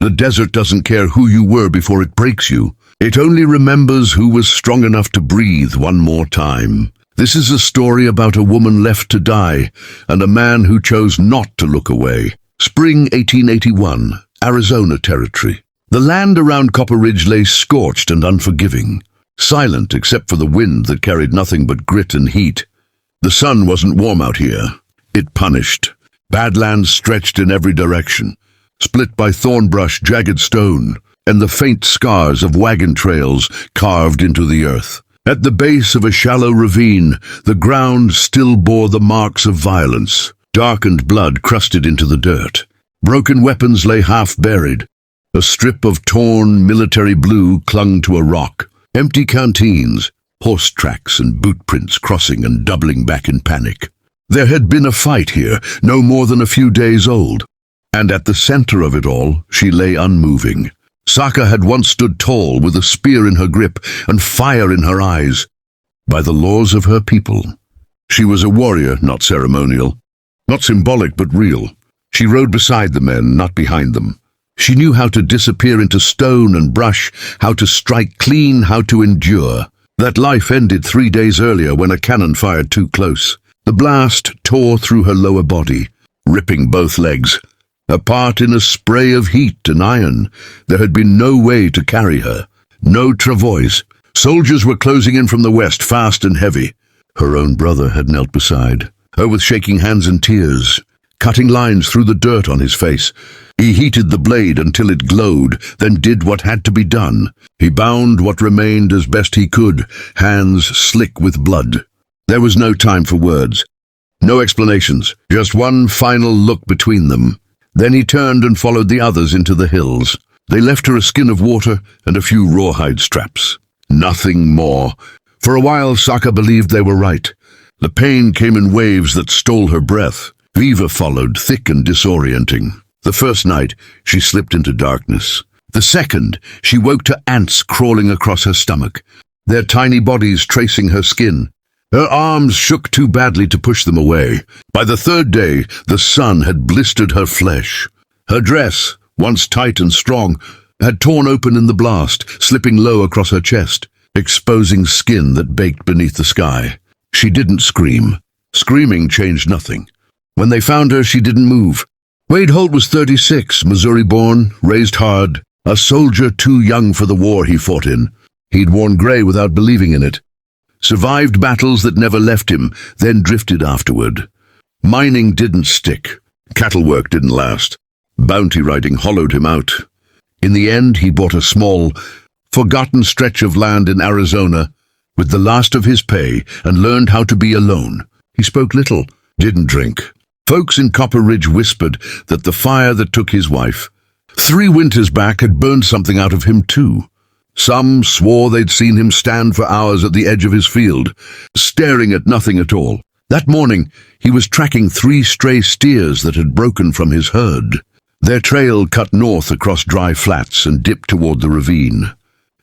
The desert doesn't care who you were before it breaks you. It only remembers who was strong enough to breathe one more time. This is a story about a woman left to die and a man who chose not to look away. Spring 1881, Arizona Territory. The land around Copper Ridge lay scorched and unforgiving, silent except for the wind that carried nothing but grit and heat. The sun wasn't warm out here. It punished. Badlands stretched in every direction, split by thornbrush, jagged stone, and the faint scars of wagon trails carved into the earth. At the base of a shallow ravine, the ground still bore the marks of violence. Darkened blood crusted into the dirt. Broken weapons lay half-buried. A strip of torn military blue clung to a rock. Empty canteens, horse tracks and boot prints crossing and doubling back in panic. There had been a fight here, no more than a few days old. And at the center of it all, she lay unmoving. Saka had once stood tall with a spear in her grip and fire in her eyes. By the laws of her people, she was a warrior, not ceremonial. Not symbolic, but real. She rode beside the men, not behind them. She knew how to disappear into stone and brush, how to strike clean, how to endure. That life ended 3 days earlier when a cannon fired too close. The blast tore through her lower body, ripping both legs. Apart in a spray of heat and iron, there had been no way to carry her. No travois. Soldiers were closing in from the west, fast and heavy. Her own brother had knelt beside her with shaking hands and tears, cutting lines through the dirt on his face. He heated the blade until it glowed, then did what had to be done. He bound what remained as best he could, hands slick with blood. There was no time for words. No explanations, just one final look between them. Then he turned and followed the others into the hills. They left her a skin of water and a few rawhide straps. Nothing more. For a while, Saka believed they were right. The pain came in waves that stole her breath. Fever followed, thick and disorienting. The first night, she slipped into darkness. The second, she woke to ants crawling across her stomach, their tiny bodies tracing her skin. Her arms shook too badly to push them away. By the third day, the sun had blistered her flesh. Her dress, once tight and strong, had torn open in the blast, slipping low across her chest, exposing skin that baked beneath the sky. She didn't scream. Screaming changed nothing. When they found her, she didn't move. Wade Holt was 36, Missouri-born, raised hard, a soldier too young for the war he fought in. He'd worn gray without believing in it. Survived battles that never left him, then drifted afterward. Mining didn't stick. Cattle work didn't last. Bounty riding hollowed him out. In the end, he bought a small, forgotten stretch of land in Arizona with the last of his pay and learned how to be alone. He spoke little, didn't drink. Folks in Copper Ridge whispered that the fire that took his wife 3 winters back had burned something out of him too. Some swore they'd seen him stand for hours at the edge of his field, staring at nothing at all. That morning, he was tracking 3 stray steers that had broken from his herd. Their trail cut north across dry flats and dipped toward the ravine.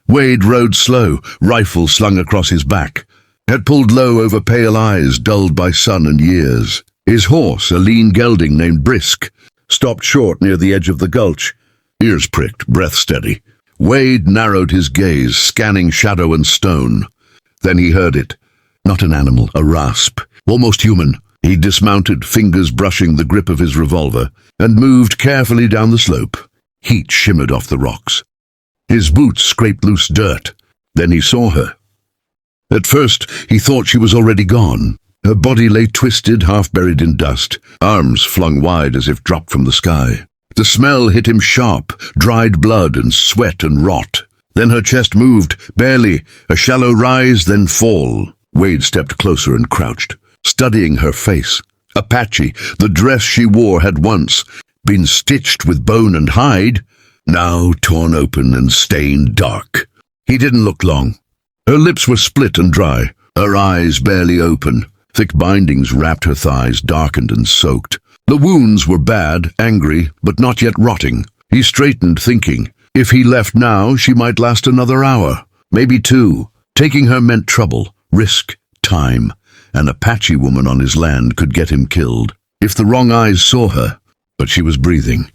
Wade rode slow, rifle slung across his back. Had pulled low over pale eyes dulled by sun and years. His horse, a lean gelding named Brisk, stopped short near the edge of the gulch. Ears pricked, breath steady. Wade narrowed his gaze, scanning shadow and stone. Then he heard it. Not an animal, a rasp, almost human. He dismounted, fingers brushing the grip of his revolver, and moved carefully down the slope. Heat shimmered off the rocks. His boots scraped loose dirt. Then he saw her. At first, he thought she was already gone. Her body lay twisted, half buried in dust, arms flung wide as if dropped from the sky. The smell hit him sharp, dried blood and sweat and rot. Then her chest moved, barely, a shallow rise, then fall. Wade stepped closer and crouched, studying her face. Apache, the dress she wore, had once been stitched with bone and hide, now torn open and stained dark. He didn't look long. Her lips were split and dry, her eyes barely open. Thick bindings wrapped her thighs, darkened and soaked. The wounds were bad, angry, but not yet rotting. He straightened, thinking, if he left now, she might last another hour, maybe 2. Taking her meant trouble, risk, time. An Apache woman on his land could get him killed, if the wrong eyes saw her. But she was breathing.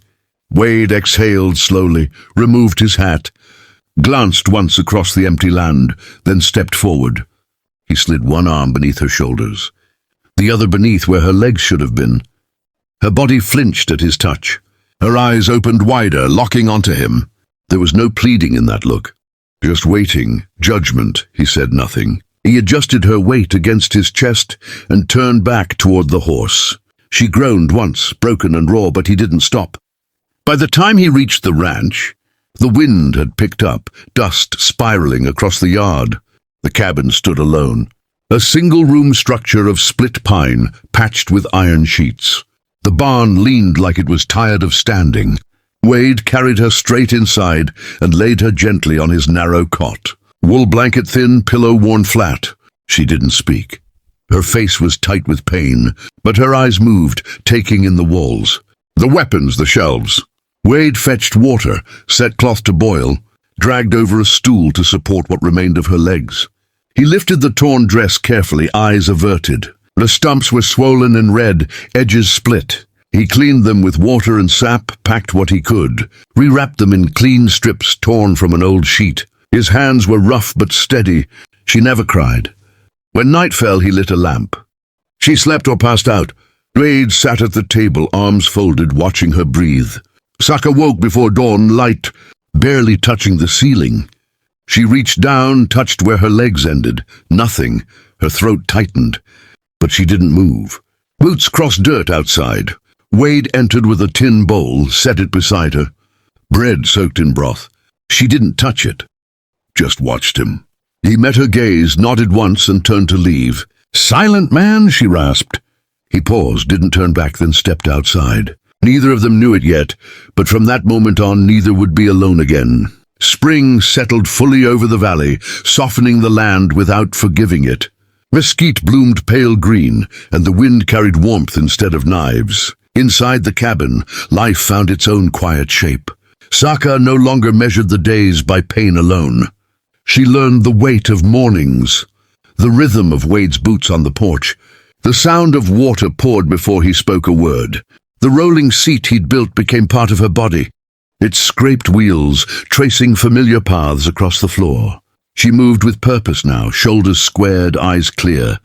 Wade exhaled slowly, removed his hat, glanced once across the empty land, then stepped forward. He slid one arm beneath her shoulders, the other beneath where her legs should have been. Her body flinched at his touch. Her eyes opened wider, locking onto him. There was no pleading in that look. Just waiting, judgment. He said nothing. He adjusted her weight against his chest and turned back toward the horse. She groaned once, broken and raw, but he didn't stop. By the time he reached the ranch, the wind had picked up, dust spiraling across the yard. The cabin stood alone, a single-room structure of split pine patched with iron sheets. The barn leaned like it was tired of standing. Wade carried her straight inside and laid her gently on his narrow cot. Wool blanket thin, pillow worn flat. She didn't speak. Her face was tight with pain, but her eyes moved, taking in the walls. The weapons, the shelves. Wade fetched water, set cloth to boil, dragged over a stool to support what remained of her legs. He lifted the torn dress carefully, eyes averted. The stumps were swollen and red, edges split. He cleaned them with water and sap, packed what he could, rewrapped them in clean strips torn from an old sheet. His hands were rough but steady. She never cried. When night fell, he lit a lamp. She slept or passed out. Wade sat at the table, arms folded, watching her breathe. Saka woke before dawn, light barely touching the ceiling. She reached down, touched where her legs ended. Nothing. Her throat tightened. But she didn't move. Boots crossed dirt outside. Wade entered with a tin bowl, set it beside her. Bread soaked in broth. She didn't touch it. Just watched him. He met her gaze, nodded once, and turned to leave. "Silent man," she rasped. He paused, didn't turn back, then stepped outside. Neither of them knew it yet, but from that moment on, neither would be alone again. Spring settled fully over the valley, softening the land without forgiving it. Mesquite bloomed pale green, and the wind carried warmth instead of knives. Inside the cabin, life found its own quiet shape. Saka no longer measured the days by pain alone. She learned the weight of mornings, the rhythm of Wade's boots on the porch, the sound of water poured before he spoke a word. The rolling seat he'd built became part of her body. It scraped wheels, tracing familiar paths across the floor. She moved with purpose now, shoulders squared, eyes clear.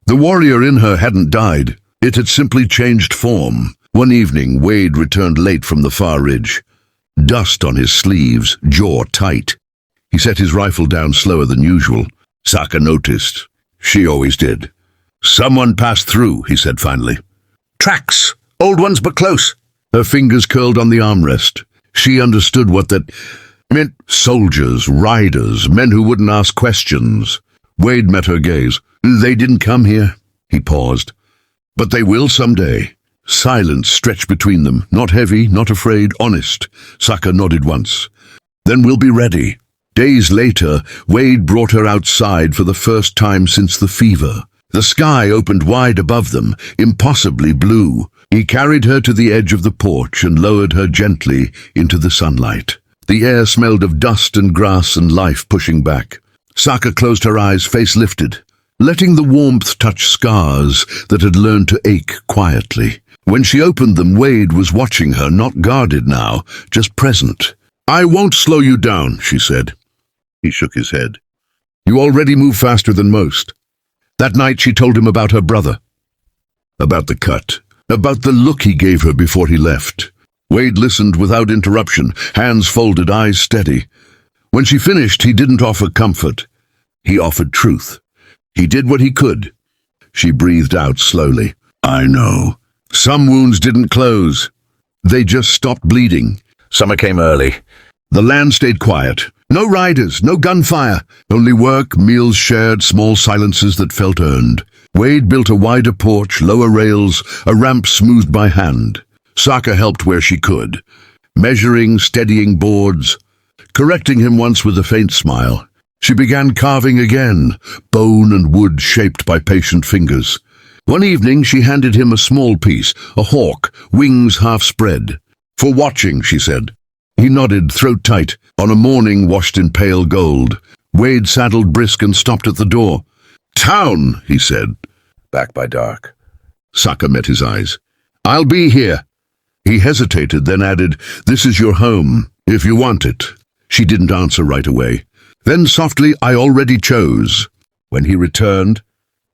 The warrior in her hadn't died. It had simply changed form. One evening, Wade returned late from the far ridge. Dust on his sleeves, jaw tight. He set his rifle down slower than usual. Saka noticed. She always did. "Someone passed through," he said finally. "Tracks. Old ones but close." Her fingers curled on the armrest. She understood what that meant. Soldiers, riders, men who wouldn't ask questions. Wade met her gaze. "They didn't come here." He paused. "But they will someday." Silence stretched between them, not heavy, not afraid, honest. Saka nodded once. "Then we'll be ready." Days later, Wade brought her outside for the first time since the fever. The sky opened wide above them, impossibly blue. He carried her to the edge of the porch and lowered her gently into the sunlight. The air smelled of dust and grass and life pushing back. Saka closed her eyes, face lifted, letting the warmth touch scars that had learned to ache quietly. When she opened them, Wade was watching her, not guarded now, just present. "I won't slow you down," she said. He shook his head. "You already move faster than most." That night she told him about her brother, about the cut, about the look he gave her before he left. Wade listened without interruption, hands folded, eyes steady. When she finished, he didn't offer comfort. He offered truth. He did what he could. She breathed out slowly. "I know. Some wounds didn't close. They just stopped bleeding. Summer came early. The land stayed quiet. No riders, no gunfire. Only work, meals shared, small silences that felt earned. Wade built a wider porch, lower rails, a ramp smoothed by hand. Saka helped where she could, measuring, steadying boards, correcting him once with a faint smile. She began carving again, bone and wood shaped by patient fingers. One evening she handed him a small piece, a hawk, wings half spread. "For watching," she said. He nodded, throat tight, on a morning washed in pale gold. Wade saddled brisk and stopped at the door. "Town," he said. "Back by dark." Saka met his eyes. "I'll be here." He hesitated, then added, "This is your home, if you want it." She didn't answer right away. Then softly, "I already chose." When he returned,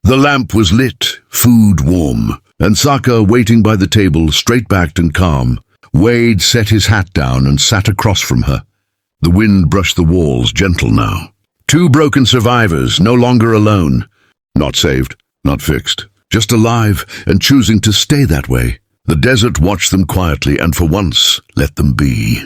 the lamp was lit, food warm, and Saka, waiting by the table, straight-backed and calm. Wade set his hat down and sat across from her. The wind brushed the walls, gentle now. Two broken survivors, no longer alone. Not saved, not fixed, just alive and choosing to stay that way. The desert watched them quietly and for once let them be.